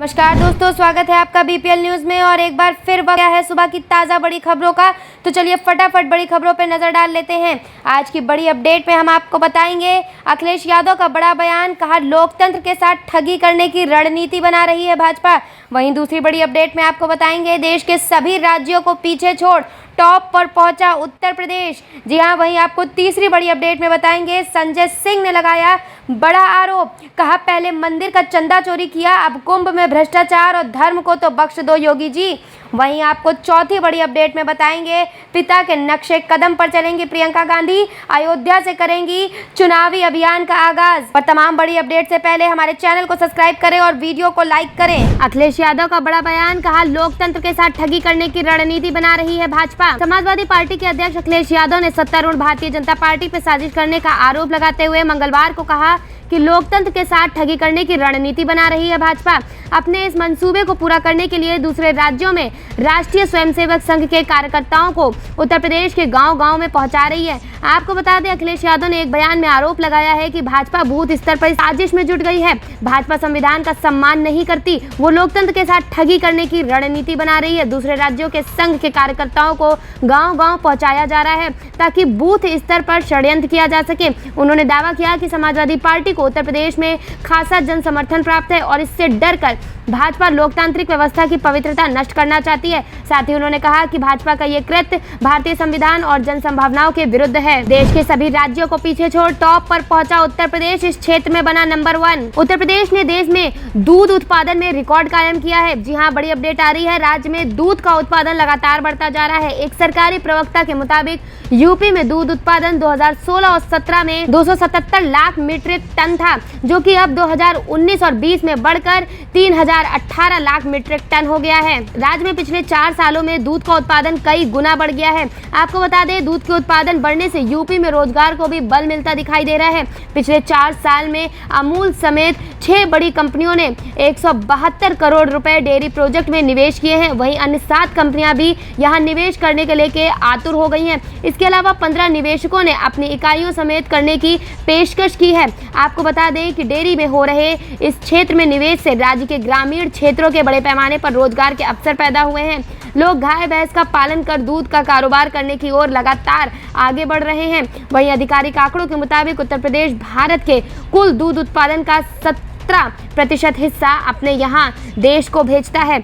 नमस्कार दोस्तों, स्वागत है आपका बीपीएल न्यूज में। और एक बार फिर वक्त है सुबह की ताज़ा बड़ी खबरों का। तो चलिए फटाफट बड़ी खबरों पे नजर डाल लेते हैं। आज की बड़ी अपडेट में हम आपको बताएंगे अखिलेश यादव का बड़ा बयान, कहा लोकतंत्र के साथ ठगी करने की रणनीति बना रही है भाजपा। वहीं दूसरी बड़ी अपडेट में आपको बताएंगे देश के सभी राज्यों को पीछे छोड़ टॉप पर पहुंचा उत्तर प्रदेश। जी हाँ, वहीं आपको तीसरी बड़ी अपडेट में बताएंगे संजय सिंह ने लगाया बड़ा आरोप, कहा पहले मंदिर का चंदा चोरी किया, अब कुंभ में भ्रष्टाचार और धर्म को तो बख्श दो योगी जी। वहीं आपको चौथी बड़ी अपडेट में बताएंगे पिता के नक्शे कदम पर चलेंगी प्रियंका गांधी, अयोध्या से करेंगी चुनावी अभियान का आगाज। और तमाम बड़ी अपडेट से पहले हमारे चैनल को सब्सक्राइब करें और वीडियो को लाइक करें। अखिलेश यादव का बड़ा बयान, कहा लोकतंत्र के साथ ठगी करने की रणनीति बना रही है भाजपा। समाजवादी पार्टी के अध्यक्ष अखिलेश यादव ने सत्तारूढ़ भारतीय जनता पार्टी पर साजिश करने का आरोप लगाते हुए मंगलवार को कहा कि लोकतंत्र के साथ ठगी करने की रणनीति बना रही है भाजपा। अपने इस मंसूबे को पूरा करने के लिए दूसरे राज्यों में राष्ट्रीय स्वयंसेवक संघ के कार्यकर्ताओं को उत्तर प्रदेश के गांव-गांव में पहुंचा रही है। आपको बता दें, अखिलेश यादव ने एक बयान में आरोप लगाया है कि भाजपा बूथ स्तर पर साजिश में जुट गई है। भाजपा संविधान का सम्मान नहीं करती, वो लोकतंत्र के साथ ठगी करने की रणनीति बना रही है। दूसरे राज्यों के संघ के कार्यकर्ताओं को गांव-गांव पहुंचाया जा रहा है ताकि बूथ स्तर पर षड्यंत्र किया जा सके। उन्होंने दावा किया कि समाजवादी पार्टी को उत्तर प्रदेश में खासा जन समर्थन प्राप्त है और इससे डरकर भाजपा लोकतांत्रिक व्यवस्था की पवित्रता नष्ट करना चाहती है। साथ ही उन्होंने कहा कि भाजपा का ये कृत्य भारतीय संविधान और जन संभावनाओं के विरुद्ध है। देश के सभी राज्यों को पीछे छोड़ टॉप पर पहुंचा उत्तर प्रदेश, इस क्षेत्र में बना नंबर 1। उत्तर प्रदेश ने देश में दूध उत्पादन में रिकॉर्ड कायम किया है। जी हाँ, बड़ी अपडेट आ रही है, राज्य में दूध का उत्पादन लगातार बढ़ता जा रहा है। एक सरकारी प्रवक्ता के मुताबिक यूपी में दूध उत्पादन 2016 और 17 में 277 लाख मीट्रिक टन था, जो कि अब 2019 और 20 में बढ़कर 3018 लाख मीट्रिक टन हो गया है। राज्य में पिछले 4 सालों में दूध का उत्पादन कई गुना बढ़ गया है। आपको बता दें, दूध के उत्पादन बढ़ने से यूपी में रोजगार को भी बल मिलता दिखाई दे रहा है। पिछले 4 साल में अमूल समेत 6 बड़ी कंपनियों ने 172 करोड़ रुपए डेयरी प्रोजेक्ट में निवेश किए हैं। वहीं अन्य 7 कंपनियां भी यहां निवेश करने के लेके आतुर हो गई हैं। इसके अलावा 15 निवेशकों ने अपनी इकाइयों समेत करने की पेशकश की है। आपको बता दें कि डेयरी में हो रहे इस क्षेत्र में निवेश से राज्य के ग्रामीण क्षेत्रों के बड़े पैमाने पर रोजगार के अवसर पैदा हुए हैं। लोग गाय भैंस का पालन कर दूध का कारोबार करने की ओर लगातार आगे बढ़ रहे हैं। वहीं आधिकारिक आंकड़ों के मुताबिक उत्तर प्रदेश भारत के कुल दूध उत्पादन का 17% हिस्सा अपने यहाँ देश को भेजता है।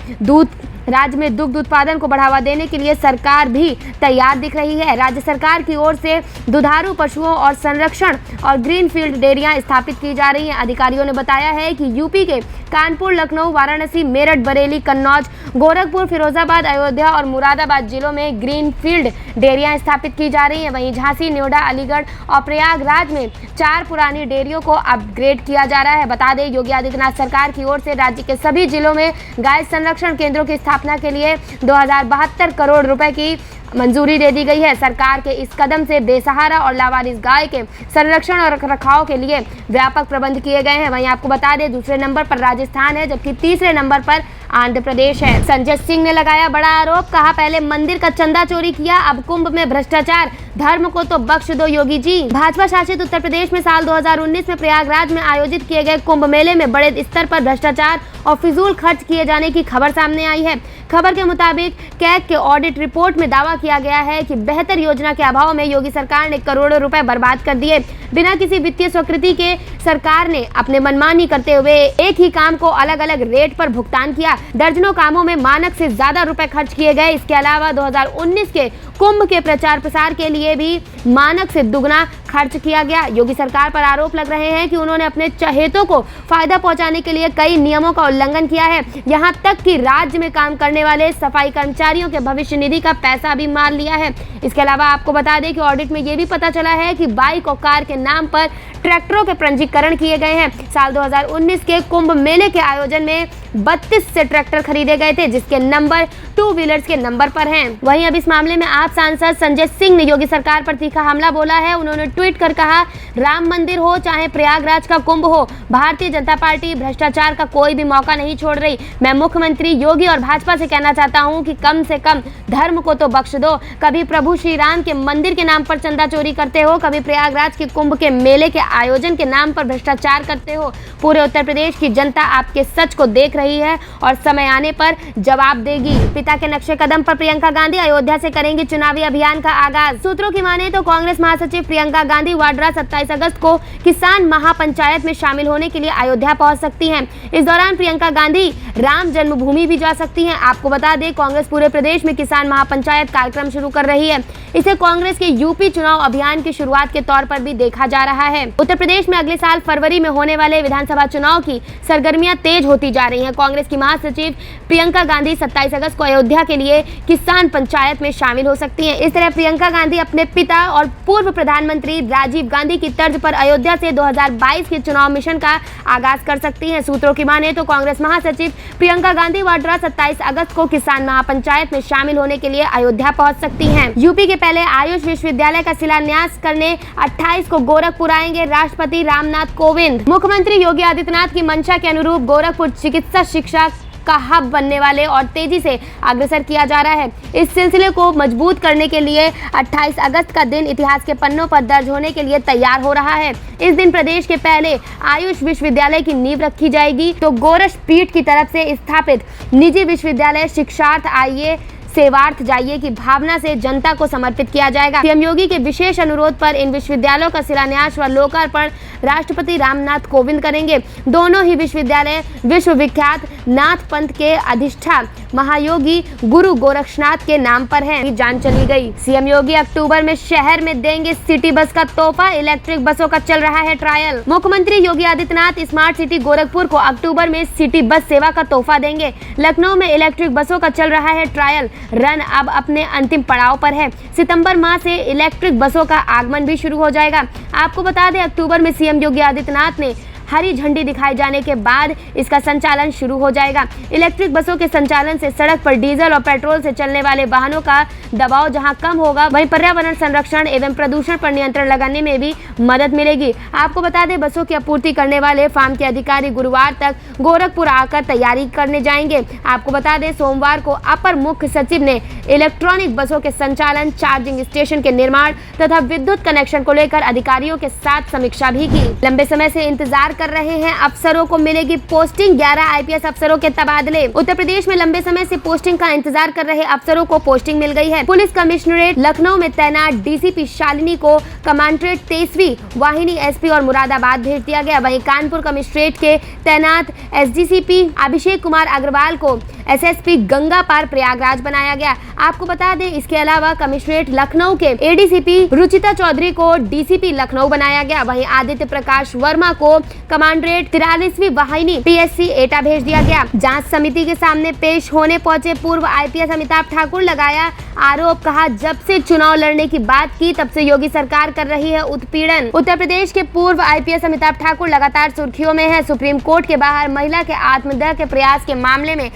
राज्य में दुग्ध उत्पादन को बढ़ावा देने के लिए सरकार भी तैयार दिख रही है। राज्य सरकार की ओर से दुधारू पशुओं और संरक्षण और ग्रीनफील्ड डेयरियां स्थापित की जा रही हैं। अधिकारियों ने बताया है कि यूपी के कानपुर, लखनऊ, वाराणसी, मेरठ, बरेली, कन्नौज, गोरखपुर, फिरोजाबाद, अयोध्या और मुरादाबाद जिलों में ग्रीनफील्ड डेयरियां स्थापित की जा रही हैं। वहीं झांसी, नोएडा, अलीगढ़ और प्रयागराज में 4 पुरानी डेयरियों को अपग्रेड किया जा रहा है। बता दें, योगी आदित्यनाथ सरकार की ओर से राज्य के सभी जिलों में गाय संरक्षण केंद्रों की स्थापना के लिए 2072 करोड़ रुपए की मंजूरी दे दी गई है। सरकार के इस कदम से बेसहारा और लावारिस गाय के संरक्षण और रखरखाव के लिए व्यापक प्रबंध किए गए हैं। वहीं आपको बता दें, दूसरे नंबर पर राजस्थान है, जबकि तीसरे नंबर पर आंध्र प्रदेश है। संजय सिंह ने लगाया बड़ा आरोप, कहा पहले मंदिर का चंदा चोरी किया, अब कुंभ में भ्रष्टाचार, धर्म को तो बख्श दो योगी जी। भाजपा शासित उत्तर प्रदेश में साल 2019 में प्रयागराज में आयोजित किए गए कुंभ मेले में बड़े स्तर पर भ्रष्टाचार और फिजूल खर्च किए जाने की खबर सामने आई है। खबर के मुताबिक कैग के ऑडिट रिपोर्ट में दावा किया गया है कि बेहतर योजना के अभाव में योगी सरकार ने करोड़ों रुपए बर्बाद कर दिए। बिना किसी वित्तीय स्वीकृति के सरकार ने अपने मनमानी करते हुए एक ही काम को अलग अलग रेट पर भुगतान किया। दर्जनों कामों में मानक से ज्यादा रुपए खर्च किए गए। इसके अलावा 2019 के कुंभ के प्रचार प्रसार के लिए भी मानक से दुगना खर्च किया गया। योगी सरकार पर आरोप लग रहे हैं कि उन्होंने अपने चहेतों को फायदा पहुंचाने के लिए कई नियमों का उल्लंघन किया है। यहां तक कि राज्य में काम करने वाले सफाई कर्मचारियों के भविष्य निधि का पैसा भी मार लिया है। इसके अलावा आपको बता दें कि ऑडिट में ये भी पता चला है कि बाइक और कार के नाम पर ट्रैक्टरों के पंजीकरण किए गए हैं। साल 2019 के कुंभ मेले के आयोजन में 32 से ट्रैक्टर खरीदे गए थे, जिसके नंबर 2 व्हीलर्स के नंबर पर हैं। वहीं अब इस मामले में आप आप सांसद संजय सिंह ने योगी सरकार पर तीखा हमला बोला है। उन्होंने ट्वीट कर कहा, राम मंदिर हो चाहे प्रयागराज का कुंभ हो, भारतीय जनता पार्टी भ्रष्टाचार का कोई भी मौका नहीं छोड़ रही। मैं मुख्यमंत्री योगी और भाजपा से कहना चाहता हूं कि कम से कम धर्म को तो बख्श दो। कभी प्रभु श्री राम के मंदिर के नाम पर चंदा चोरी करते हो, कभी प्रयागराज के कुंभ के मेले के आयोजन के नाम पर भ्रष्टाचार करते हो। पूरे उत्तर प्रदेश की जनता आपके सच को देख रही है और समय आने पर जवाब देगी। पिता के नक्शे कदम पर प्रियंका गांधी अयोध्या से करेंगी चुनावी अभियान का आगाज। सूत्रों की माने तो कांग्रेस महासचिव प्रियंका गांधी वाड्रा 27 अगस्त को किसान महापंचायत में शामिल होने के लिए अयोध्या पहुंच सकती हैं। इस दौरान प्रियंका गांधी राम जन्मभूमि भी जा सकती हैं। आपको बता दें, कांग्रेस पूरे प्रदेश में किसान महापंचायत कार्यक्रम शुरू कर रही है। इसे कांग्रेस के यूपी चुनाव अभियान की शुरुआत के तौर पर भी देखा जा रहा है। उत्तर प्रदेश में अगले साल फरवरी में होने वाले विधानसभा चुनाव की सरगर्मियां तेज होती जा रही हैं। कांग्रेस की महासचिव प्रियंका गांधी 27 अगस्त को अयोध्या के लिए किसान पंचायत में शामिल हो सकती हैं। इस तरह प्रियंका गांधी अपने पिता और पूर्व प्रधानमंत्री राजीव गांधी की तर्ज पर अयोध्या से 2022 के चुनाव मिशन का आगाज कर सकती हैं। सूत्रों की माने तो कांग्रेस महासचिव प्रियंका गांधी वाड्रा 27 अगस्त को किसान महापंचायत में शामिल होने के लिए अयोध्या पहुंच सकती हैं। यूपी के पहले आयुष विश्वविद्यालय का शिलान्यास करने 28 को गोरखपुर आएंगे राष्ट्रपति रामनाथ कोविंद। मुख्यमंत्री योगी आदित्यनाथ की मंशा के अनुरूप गोरखपुर चिकित्सा शिक्षा का हब बनने वाले और तेजी से अग्रसर किया जा रहा है। इस सिलसिले को मजबूत करने के लिए 28 अगस्त का दिन इतिहास के पन्नों पर दर्ज होने के लिए तैयार हो रहा है। इस दिन प्रदेश के पहले आयुष विश्वविद्यालय की नींव रखी जाएगी। तो गोरख पीठ की तरफ से स्थापित निजी विश्वविद्यालय शिक्षार्थ आइए सेवार्थ जाइए की भावना से जनता को समर्पित किया जाएगा। सीएम योगी के विशेष अनुरोध पर इन विश्वविद्यालयों का शिलान्यास व लोकार्पण राष्ट्रपति रामनाथ कोविंद करेंगे। दोनों ही विश्वविद्यालय विश्वविख्यात नाथ पंथ के अधिष्ठा महायोगी गुरु गोरक्षनाथ के नाम पर हैं। जान चली गई। सीएम योगी अक्टूबर में शहर में देंगे सिटी बस का तोहफा, इलेक्ट्रिक बसों का चल रहा है ट्रायल। मुख्यमंत्री योगी आदित्यनाथ स्मार्ट सिटी गोरखपुर को अक्टूबर में सिटी बस सेवा का तोहफा देंगे। लखनऊ में इलेक्ट्रिक बसों का चल रहा है ट्रायल रन अब अपने अंतिम पड़ाव पर है। सितंबर माह से इलेक्ट्रिक बसों का आगमन भी शुरू हो जाएगा। आपको बता दें, अक्टूबर में सीएम योगी आदित्यनाथ ने हरी झंडी दिखाए जाने के बाद इसका संचालन शुरू हो जाएगा। इलेक्ट्रिक बसों के संचालन से सड़क पर डीजल और पेट्रोल से चलने वाले वाहनों का दबाव जहां कम होगा, वहीं पर्यावरण संरक्षण एवं प्रदूषण पर नियंत्रण लगाने में भी मदद मिलेगी। आपको बता दें, बसों की आपूर्ति करने वाले फार्म के अधिकारी गुरुवार तक गोरखपुर आकर तैयारी करने जाएंगे। आपको बता दें, सोमवार को अपर मुख्य सचिव ने इलेक्ट्रॉनिक बसों के संचालन, चार्जिंग स्टेशन के निर्माण तथा विद्युत कनेक्शन को लेकर अधिकारियों के साथ समीक्षा भी की। लंबे समय से इंतजार कर रहे हैं अफसरों को मिलेगी पोस्टिंग, 11 आईपीएस अफसरों के तबादले। उत्तर प्रदेश में लंबे समय से पोस्टिंग का इंतजार कर रहे अफसरों को पोस्टिंग मिल गई है। पुलिस कमिश्नरेट लखनऊ में तैनात डीसीपी शालिनी को कमांडरेट 23वीं वाहिनी एसपी और मुरादाबाद भेज दिया गया। वहीं कानपुर कमिश्नरेट के तैनात एसडीसीपी अभिषेक कुमार अग्रवाल को एसएसपी गंगा पार प्रयागराज बनाया गया। आपको बता दें, इसके अलावा कमिश्नरेट लखनऊ के एडीसीपी रुचिता चौधरी को डीसीपी लखनऊ बनाया गया। वहीं आदित्य प्रकाश वर्मा को कमांडरेट 43वीं वाहिनी पीएससी एटा भेज दिया गया। जांच समिति के सामने पेश होने पहुंचे पूर्व आईपीएस अमिताभ ठाकुर लगाया आरोप, कहा जब से चुनाव लड़ने की बात की तब से योगी सरकार कर रही है उत्पीड़न। उत्तर प्रदेश के पूर्व आईपीएस अमिताभ ठाकुर लगातार सुर्खियों में है। सुप्रीम कोर्ट के बाहर महिला के आत्मदाह के प्रयास के मामले में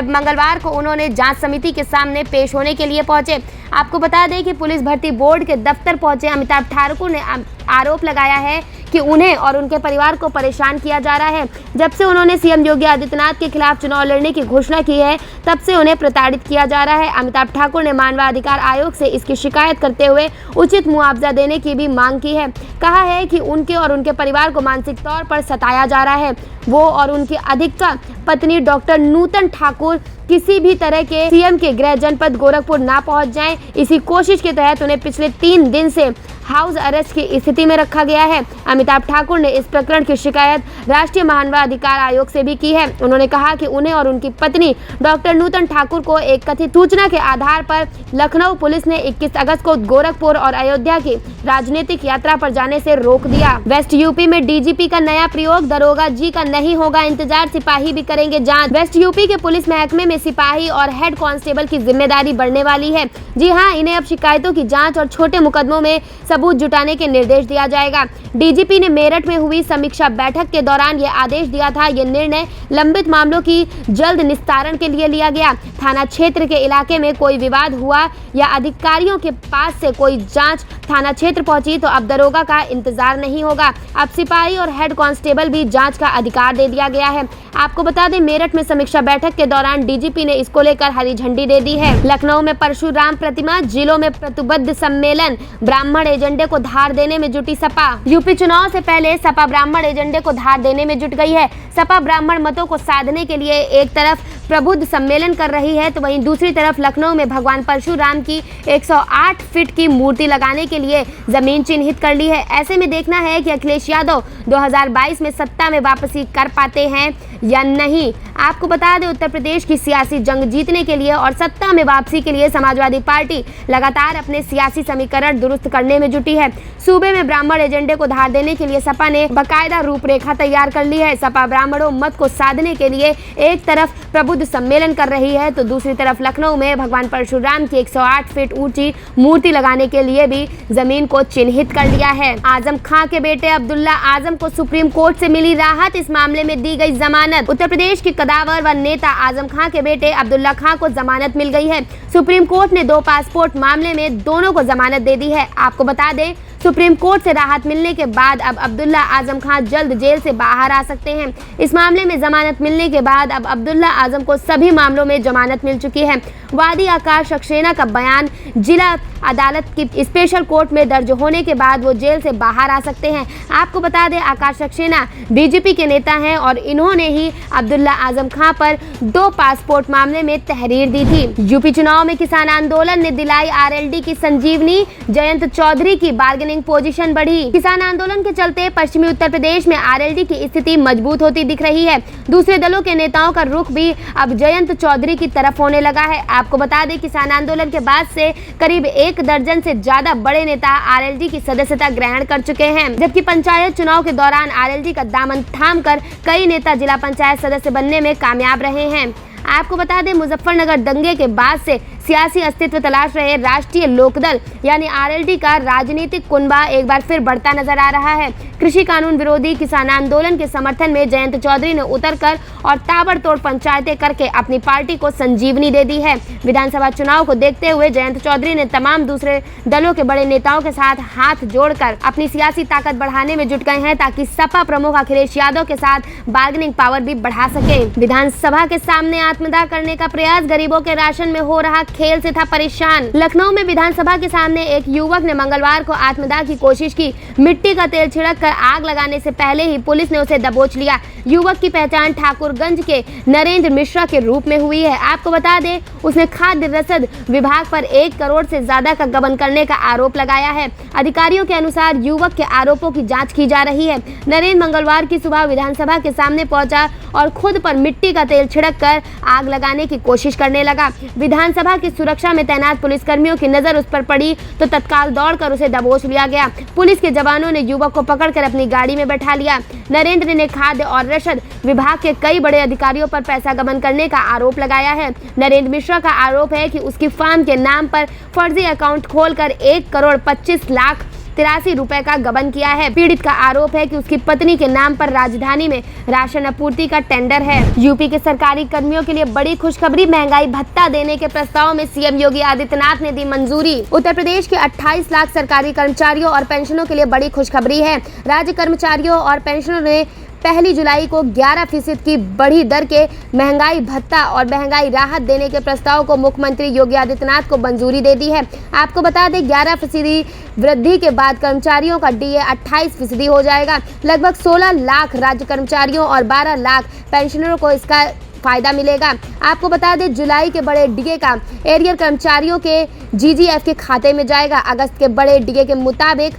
मंगलवार को उन्होंने जांच समिति के सामने पेश होने के लिए पहुंचे। आपको बता दें कि पुलिस भर्ती बोर्ड के दफ्तर पहुंचे अमिताभ ठाकुर ने आरोप लगाया है कि उन्हें और उनके परिवार को परेशान किया जा रहा है। जब से उन्होंने सीएम योगी आदित्यनाथ के खिलाफ चुनाव लड़ने की घोषणा की है, तब से उन्हें प्रताड़ित किया जा रहा है। अमिताभ ठाकुर ने मानवाधिकार आयोग से इसकी शिकायत करते हुए उचित मुआवजा देने की भी मांग की है। कहा है कि उनके और उनके परिवार को मानसिक तौर पर सताया जा रहा है। वो और उनकी अधिकतर पत्नी डॉक्टर नूतन ठाकुर किसी भी तरह के सीएम के गृह जनपद गोरखपुर ना पहुंच जाएं, इसी कोशिश के तहत उन्हें पिछले 3 दिन से हाउस अरेस्ट की स्थिति में रखा गया है। अमिताभ ठाकुर ने इस प्रकरण की शिकायत राष्ट्रीय मानवाधिकार आयोग से भी की है। उन्होंने कहा कि उन्हें और उनकी पत्नी डॉक्टर नूतन ठाकुर को एक कथित सूचना के आधार पर लखनऊ पुलिस ने 21 अगस्त को गोरखपुर और अयोध्या की राजनीतिक यात्रा पर जाने से रोक दिया। वेस्ट यूपी में डीजीपी का नया प्रयोग, दरोगा जी का नहीं होगा इंतजार, सिपाही भी करेंगे जांच। वेस्ट यूपी के पुलिस महकमे में सिपाही और हेड कांस्टेबल की जिम्मेदारी बढ़ने वाली है। जी हाँ, इन्हें अब शिकायतों की जांच और छोटे मुकदमों में सबूत जुटाने के निर्देश दिया जाएगा। डीजीपी ने मेरठ में हुई समीक्षा बैठक के दौरान ये आदेश दिया था। ये निर्णय लंबित मामलों की जल्द निस्तारण के लिए लिया गया। थाना क्षेत्र के इलाके में कोई विवाद हुआ या अधिकारियों के पास से कोई जांच थाना क्षेत्र पहुंची तो अब दरोगा का इंतजार नहीं होगा। अब सिपाही और हेड कांस्टेबल भी जांच का अधिकार दे दिया गया है। आपको बता दें, मेरठ में समीक्षा बैठक के दौरान डीजीपी ने इसको लेकर हरी झंडी दे दी है। लखनऊ में परशुराम प्रतिमा, जिलों में प्रतिबद्ध सम्मेलन, ब्राह्मण एजेंडे को धार देने में जुटी सपा। यूपी चुनाव से पहले सपा ब्राह्मण एजेंडे को धार देने में जुट गई है। सपा ब्राह्मण मतों को साधने के लिए एक तरफ प्रबुद्ध सम्मेलन कर रही है तो वहीं दूसरी तरफ लखनऊ में भगवान परशुराम की 108 फीट की मूर्ति लगाने के लिए जमीन चिन्हित कर ली है। ऐसे में देखना है कि अखिलेश यादव 2022 में सत्ता में वापसी कर पाते हैं या नहीं। आपको बता दें, उत्तर प्रदेश की सियासी जंग जीतने के लिए और सत्ता में वापसी के लिए समाजवादी पार्टी लगातार अपने सियासी समीकरण दुरुस्त करने में जुटी है। सूबे में ब्राह्मण एजेंडे को धार देने के लिए सपा ने बाकायदा रूपरेखा तैयार कर ली है। सपा ब्राह्मणों मत को साधने के लिए एक तरफ प्रबुद्ध सम्मेलन कर रही है तो दूसरी तरफ लखनऊ में भगवान परशुराम की 108 फीट ऊंची मूर्ति लगाने के लिए भी जमीन को चिन्हित कर लिया है। आजम खां के बेटे अब्दुल्ला आजम को सुप्रीम कोर्ट से मिली राहत, इस मामले में दी गई जमानत। उत्तर प्रदेश के कदावर व नेता आजम खां के बेटे अब्दुल्ला खां को जमानत मिल गई है। सुप्रीम कोर्ट ने 2 पासपोर्ट मामले में दोनों को जमानत दे दी है। आपको बता दें, सुप्रीम कोर्ट से राहत मिलने के बाद अब अब्दुल्ला आजम खां जल्द जेल से बाहर आ सकते हैं। इस मामले में जमानत मिलने के बाद अब अब्दुल्ला आजम को सभी मामलों में जमानत मिल चुकी है। वादी आकाश सक्सेना का बयान जिला अदालत की स्पेशल कोर्ट में दर्ज होने के बाद वो जेल से बाहर आ सकते हैं। आपको बता दें, आकाश सक्सेना बीजेपी के नेता हैं और इन्होंने ही अब्दुल्ला आजम खां पर 2 पासपोर्ट मामले में तहरीर दी थी। यूपी चुनाव में किसान आंदोलन ने दिलाई आरएलडी की संजीवनी, जयंत चौधरी की बार्गेनिंग पोजीशन बढ़ी। किसान आंदोलन के चलते पश्चिमी उत्तर प्रदेश में आरएलडी की स्थिति मजबूत होती दिख रही है। दूसरे दलों के नेताओं का रुख भी अब जयंत चौधरी की तरफ होने लगा है। आपको बता दें, किसान आंदोलन के बाद से करीब 1 दर्जन से ज्यादा बड़े नेता आरएलडी की सदस्यता ग्रहण कर चुके हैं, जबकि पंचायत चुनाव के दौरान आरएलडी का दामन थामकर कई नेता जिला पंचायत सदस्य बनने में कामयाब रहे हैं। आपको बता दें, मुजफ्फरनगर दंगे के बाद से सियासी अस्तित्व तलाश रहे राष्ट्रीय लोकदल यानी आरएलडी का राजनीतिक कुनबा एक बार फिर बढ़ता नजर आ रहा है। कृषि कानून विरोधी किसान आंदोलन के समर्थन में जयंत चौधरी ने उतरकर और ताबड़तोड़ पंचायतें करके अपनी पार्टी को संजीवनी दे दी है। विधानसभा चुनाव को देखते हुए जयंत चौधरी ने तमाम दूसरे दलों के बड़े नेताओं के साथ हाथ जोड़कर अपनी सियासी ताकत बढ़ाने में जुट गए हैं ताकि सपा प्रमुख अखिलेश यादव के साथ बार्गेनिंग पावर भी बढ़ा सके। विधानसभा के सामने आत्मदाह करने का प्रयास, गरीबों के राशन में हो रहा खेल से था परेशान। लखनऊ में विधानसभा के सामने एक युवक ने मंगलवार को आत्मदाह की कोशिश की। मिट्टी का तेल छिड़क कर आग लगाने से पहले ही पुलिस ने उसे दबोच लिया। युवक की पहचान ठाकुरगंज के नरेंद्र मिश्रा के रूप में हुई है। आपको बता दें, उसने खाद्य रसद विभाग पर 1 करोड़ से ज्यादा का गबन करने का आरोप लगाया है। अधिकारियों के अनुसार युवक के आरोपों की जांच की जा रही है। नरेंद्र मंगलवार की सुबह विधानसभा के सामने पहुंचा और खुद पर मिट्टी का तेल छिड़क कर आग लगाने की कोशिश करने लगा। विधानसभा की सुरक्षा में तैनात पुलिसकर्मियों की नजर उस पर पड़ी तो तत्काल दौड़कर उसे दबोच लिया गया। पुलिस के जवानों ने युवक को पकड़कर अपनी गाड़ी में बैठा लिया। नरेंद्र ने खाद्य और रसद विभाग के कई बड़े अधिकारियों पर पैसा गबन करने का आरोप लगाया है। नरेंद्र मिश्रा का आरोप है कि उसकी फर्म के नाम पर फर्जी अकाउंट खोलकर 1 करोड़ 25 लाख 83 रुपए का गबन किया है। पीड़ित का आरोप है कि उसकी पत्नी के नाम पर राजधानी में राशन आपूर्ति का टेंडर है। यूपी के सरकारी कर्मियों के लिए बड़ी खुशखबरी, महंगाई भत्ता देने के प्रस्ताव में सीएम योगी आदित्यनाथ ने दी मंजूरी। उत्तर प्रदेश के 28 लाख सरकारी कर्मचारियों और पेंशनों के लिए बड़ी खुशखबरी है। राज्य कर्मचारियों और पेंशनरों ने 1 जुलाई को 11% की बढ़ी दर के महंगाई भत्ता और महंगाई राहत देने के प्रस्ताव को मुख्यमंत्री योगी आदित्यनाथ को मंजूरी दे दी है। आपको बता दें, 11% वृद्धि के बाद कर्मचारियों का डीए 28% हो जाएगा। लगभग 16 लाख राज्य कर्मचारियों और 12 लाख पेंशनरों को इसका फायदा मिलेगा। आपको बता दें, जुलाई के बड़े डीए का एरियर कर्मचारियों के जीजीएफ के खाते में जाएगा। अगस्त के बड़े डीए के मुताबिक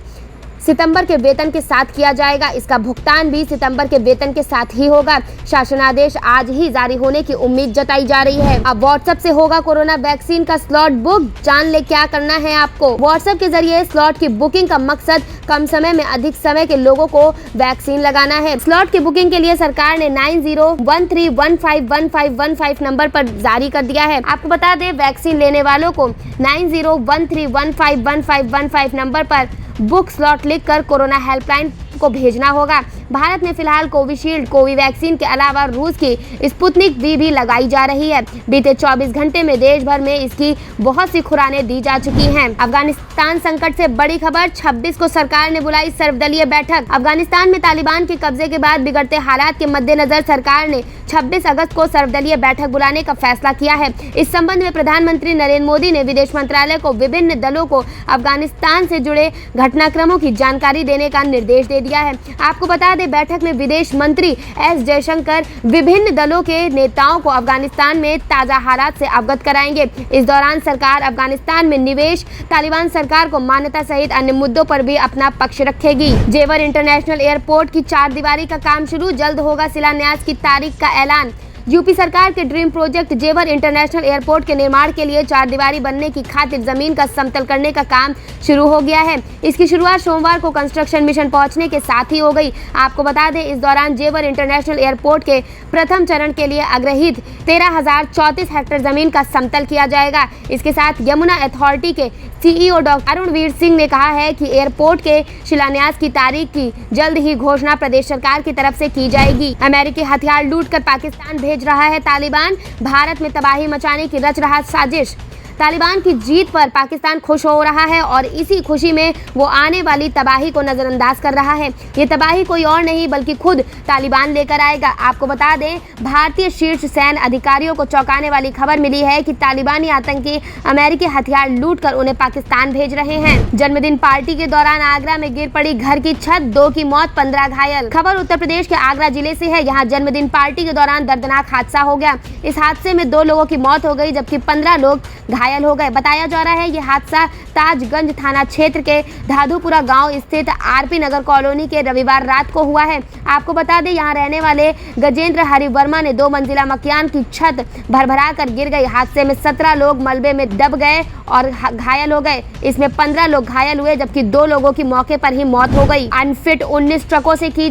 सितंबर के वेतन के साथ किया जाएगा। इसका भुगतान भी सितंबर के वेतन के साथ ही होगा। शासन आदेश आज ही जारी होने की उम्मीद जताई जा रही है। अब व्हाट्सएप से होगा कोरोना वैक्सीन का स्लॉट बुक, जान ले क्या करना है आपको। व्हाट्सएप के जरिए स्लॉट की बुकिंग का मकसद कम समय में अधिक समय के लोगों को वैक्सीन लगाना है। स्लॉट की बुकिंग के लिए सरकार ने 9013151515 नंबर पर जारी कर दिया है। आपको बता दें, वैक्सीन लेने वालों को 9013151515 नंबर पर बुक स्लॉट लिखकर कोरोना हेल्पलाइन को भेजना होगा। भारत में फिलहाल कोविशील्ड, कोवैक्सीन के अलावा रूस की स्पुतनिक वी भी लगाई जा रही है। बीते 24 घंटे में देश भर में इसकी बहुत सी खुरानें दी जा चुकी हैं। अफगानिस्तान संकट से बड़ी खबर, 26 को सरकार ने बुलाई सर्वदलीय बैठक। अफगानिस्तान में तालिबान के कब्जे के बाद बिगड़ते हालात के मद्देनजर सरकार ने 26 अगस्त को सर्वदलीय बैठक बुलाने का फैसला किया है। इस संबंध में प्रधानमंत्री नरेंद्र मोदी ने विदेश मंत्रालय को विभिन्न दलों को अफगानिस्तान से जुड़े घटनाक्रमों की जानकारी देने का निर्देश दे दिया है। आपको बता दें, बैठक में विदेश मंत्री एस जयशंकर विभिन्न दलों के नेताओं को अफगानिस्तान में ताजा हालात से अवगत कराएंगे। इस दौरान सरकार अफगानिस्तान में निवेश, तालिबान सरकार को मान्यता सहित अन्य मुद्दों पर भी अपना पक्ष रखेगी। जेवर इंटरनेशनल एयरपोर्ट की 4 दीवारी का काम शुरू, जल्द होगा शिलान्यास की तारीख का ऐलान। यूपी सरकार के ड्रीम प्रोजेक्ट जेवर इंटरनेशनल एयरपोर्ट के निर्माण के लिए 4 दीवारी बनने की खातिर जमीन का समतल करने का काम शुरू हो गया है। इसकी शुरुआत सोमवार को कंस्ट्रक्शन मिशन पहुंचने के साथ ही हो गई। आपको बता दें, इस दौरान जेवर इंटरनेशनल एयरपोर्ट के प्रथम चरण के लिए आग्रहित 13,034 हेक्टेयर जमीन का समतल किया जाएगा। इसके साथ यमुना अथॉरिटी के CEO डॉक्टर अरुणवीर सिंह ने कहा है कि एयरपोर्ट के शिलान्यास की तारीख की जल्द ही घोषणा प्रदेश सरकार की तरफ से की जाएगी। अमेरिकी हथियार लूटकर पाकिस्तान भेज रहा है तालिबान, भारत में तबाही मचाने की रच रहा साजिश। तालिबान की जीत पर पाकिस्तान खुश हो रहा है और इसी खुशी में वो आने वाली तबाही को नजरअंदाज कर रहा है। ये तबाही कोई और नहीं बल्कि खुद तालिबान लेकर आएगा। आपको बता दें, भारतीय शीर्ष सैन्य अधिकारियों को चौंकाने वाली खबर मिली है कि तालिबानी आतंकी अमेरिकी हथियार लूटकर उन्हें पाकिस्तान भेज रहे हैं। जन्मदिन पार्टी के दौरान आगरा में गिर पड़ी घर की छत, 2 की मौत, 15 घायल। खबर उत्तर प्रदेश के आगरा जिले से है। यहाँ जन्मदिन पार्टी के दौरान दर्दनाक हादसा हो गया। इस हादसे में 2 लोगों की मौत हो गई जबकि 15 लोग घायल हो गए। बताया जा रहा है ये हादसा ताजगंज थाना क्षेत्र के धाधुपुरा गांव स्थित RP नगर कॉलोनी के रविवार रात को हुआ है। आपको बता दें, यहां रहने वाले गजेंद्र हरि वर्मा ने 2 मंजिला मकान की छत भरभरा कर गिर गई। हादसे में 17 लोग मलबे में दब गए और घायल हो गए। इसमें 15 लोग घायल हुए जबकि 2 लोगों की मौके पर ही मौत हो गई। अनफिट 19 ट्रकों से की